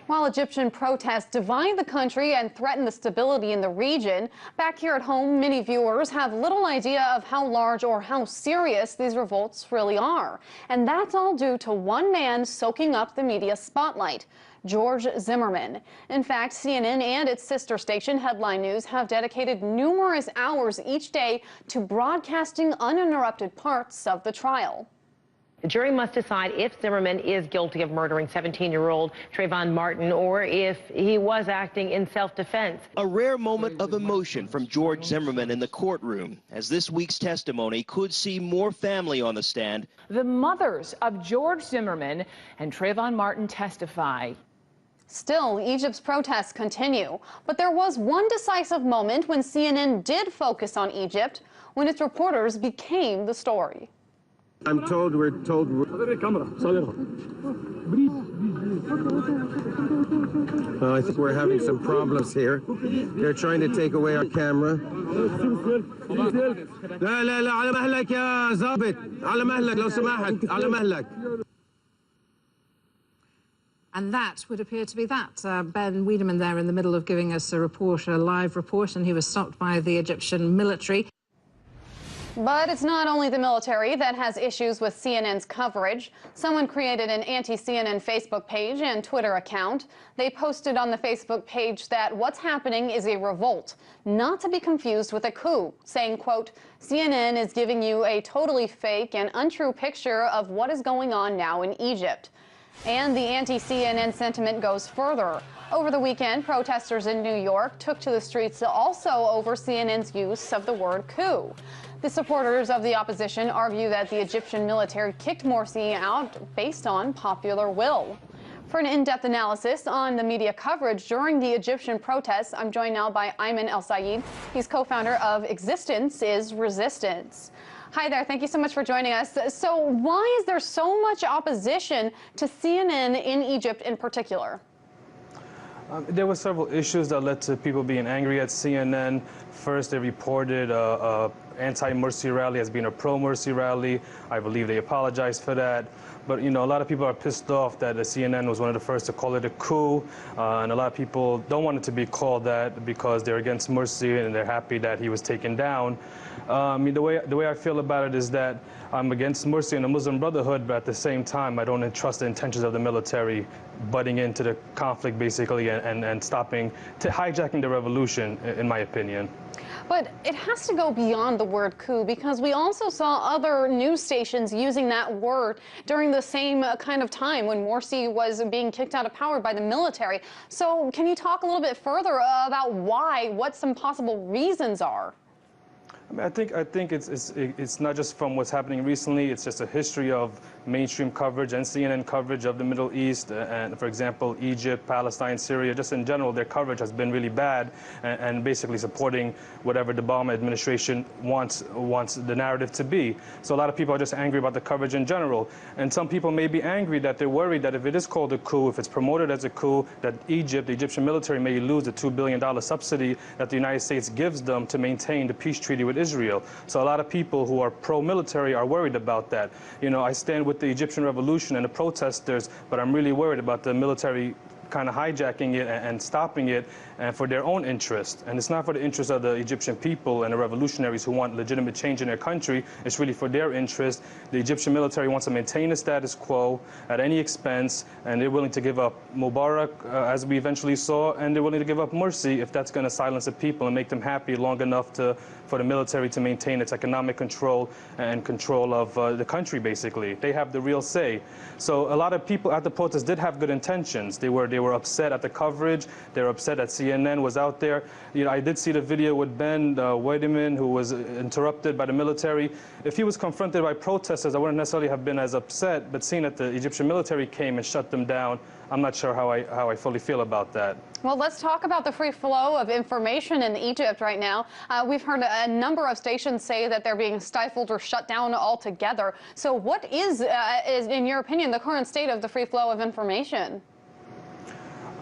While Egyptian protests divide the country and threaten the stability in the region, back here at home, many viewers have little idea of how large or how serious these revolts really are. And that's all due to one man soaking up the media spotlight, George Zimmerman. In fact, CNN and its sister station, Headline News, have dedicated numerous hours each day to broadcasting uninterrupted parts of the trial. The jury must decide if Zimmerman is guilty of murdering 17-year-old Trayvon Martin or if he was acting in self-defense. A rare moment of emotion from George Zimmerman in the courtroom, as this week's testimony could see more family on the stand. The mothers of George Zimmerman and Trayvon Martin testify. Still, Egypt's protests continue, but there was one decisive moment when CNN did focus on Egypt, when its reporters became the story. We're told. I think we're having some problems here. They're trying to take away our camera. لا لا لا على مهلك يا ضابط على مهلك لو سمحت على مهلك. And that would appear to be that. Ben Wiedemann there in the middle of giving us a live report, and he was stopped by the Egyptian military. But it's not only the military that has issues with CNN's coverage. Someone created an anti-CNN Facebook page and Twitter account. They posted on the Facebook page that what's happening is a revolt, not to be confused with a coup, saying, quote, CNN is giving you a totally fake and untrue picture of what is going on now in Egypt. And the anti-CNN sentiment goes further. Over the weekend, protesters in New York took to the streets also over CNN's use of the word coup. The supporters of the opposition argue that the Egyptian military kicked Morsi out based on popular will. For an in-depth analysis on the media coverage during the Egyptian protests, I'm joined now by Ayman El-Sayed. He's co-founder of Existence is Resistance. Hi there. Thank you so much for joining us. So why is there so much opposition to CNN in Egypt in particular? There were several issues that led to people being angry at CNN. First, they reported anti-Morsi rally as being a pro-Morsi rally. I believe they apologized for that. But, you know, a lot of people are pissed off that the CNN was one of the first to call it a coup. And a lot of people don't want it to be called that because they're against Morsi and they're happy that he was taken down. I mean, the way I feel about it is that I'm against Morsi and the Muslim Brotherhood, but at the same time, I don't trust the intentions of the military butting into the conflict, basically, and hijacking the revolution, in my opinion. But it has to go beyond the word coup, because we also saw other news stations using that word during the same kind of time when Morsi was being kicked out of power by the military. So can you talk a little bit further about what some possible reasons are? I mean, I think it's not just from what's happening recently. It's just a history of mainstream coverage and CNN coverage of the Middle East, and for example, Egypt, Palestine, Syria. Just in general, their coverage has been really bad, and basically supporting whatever the Obama administration wants the narrative to be. So a lot of people are just angry about the coverage in general, and some people may be angry that they're worried that if it is called a coup, if it's promoted as a coup, that Egypt, the Egyptian military, may lose the $2 billion subsidy that the United States gives them to maintain the peace treaty with Israel. So a lot of people who are pro-military are worried about that. You know, I stand with the Egyptian revolution and the protesters, but I'm really worried about the military kind of hijacking it and stopping it, and for their own interest. And it's not for the interest of the Egyptian people and the revolutionaries who want legitimate change in their country. It's really for their interest. The Egyptian military wants to maintain the status quo at any expense, and they're willing to give up Mubarak, as we eventually saw, and they're willing to give up Morsi if that's going to silence the people and make them happy long enough for the military to maintain its economic control and control of the country, basically. They have the real say. So a lot of people at the protest did have good intentions. They were upset at the coverage. They were upset that CNN was out there. You know, I did see the video with Ben Wiedemann, who was interrupted by the military. If he was confronted by protesters, I wouldn't necessarily have been as upset, but seeing that the Egyptian military came and shut them down, I'm not sure how I fully feel about that. Well, let's talk about the free flow of information in Egypt right now. We've heard a number of stations say that they're being stifled or shut down altogether. So what is in your opinion, the current state of the free flow of information?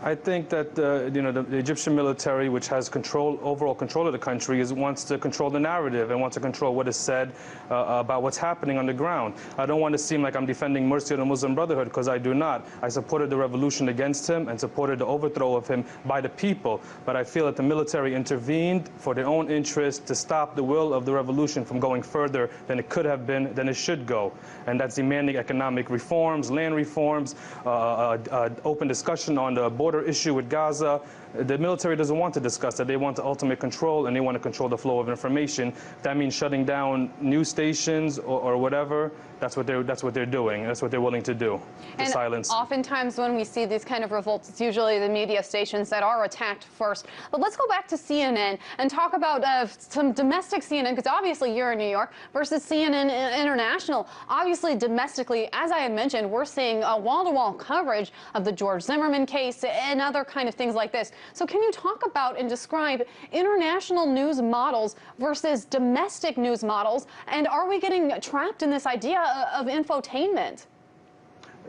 I think that the Egyptian military, which has overall control of the country, wants to control the narrative and wants to control what is said about what's happening on the ground. I don't want to seem like I'm defending Morsi or the Muslim Brotherhood, because I do not. I supported the revolution against him and supported the overthrow of him by the people. But I feel that the military intervened for their own interest to stop the will of the revolution from going further than it could have been, than it should go. And that's demanding economic reforms, land reforms, open discussion on the border issue with Gaza. The military doesn't want to discuss that. They want the ultimate control, and they want to control the flow of information. That means shutting down news stations or whatever. That's what they're doing. That's what they're willing to do. To silence. Oftentimes when we see these kind of revolts, it's usually the media stations that are attacked first. But let's go back to CNN and talk about some domestic CNN, because obviously you're in New York, versus CNN International. Obviously, domestically, as I had mentioned, we're seeing a wall-to-wall coverage of the George Zimmerman case and other kind of things like this. So can you talk about and describe international news models versus domestic news models? And are we getting trapped in this idea of infotainment?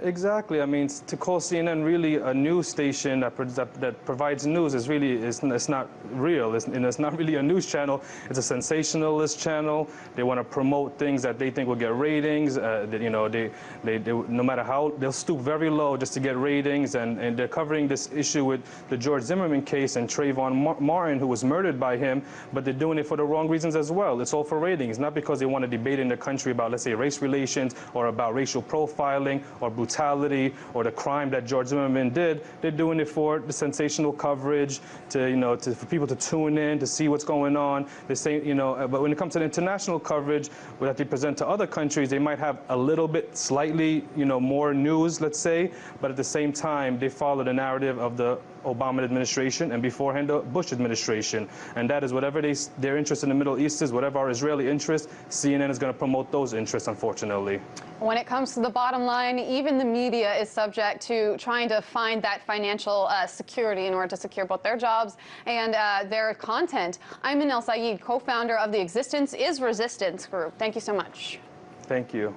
Exactly. I mean, to call CNN really a news station that provides news is really it's not real. It's not really a news channel. It's a sensationalist channel. They want to promote things that they think will get ratings. No matter how, they'll stoop very low just to get ratings. And they're covering this issue with the George Zimmerman case and Trayvon Martin, who was murdered by him. But they're doing it for the wrong reasons as well. It's all for ratings, not because they want to debate in the country about, let's say, race relations or about racial profiling or brutality or the crime that George Zimmerman did. They're doing it for the sensational coverage, for people to tune in, to see what's going on. They say, but when it comes to the international coverage that they present to other countries, they might have a little bit, slightly, more news, let's say, but at the same time, they follow the narrative of the Obama administration and beforehand the Bush administration. And that is whatever their interest in the Middle East is, whatever our Israeli interest, CNN is going to promote those interests, unfortunately. When it comes to the bottom line, even the media is subject to trying to find that financial security in order to secure both their jobs and their content. I'm Manel Saeed, co-founder of the Existence is Resistance group. Thank you so much. Thank you.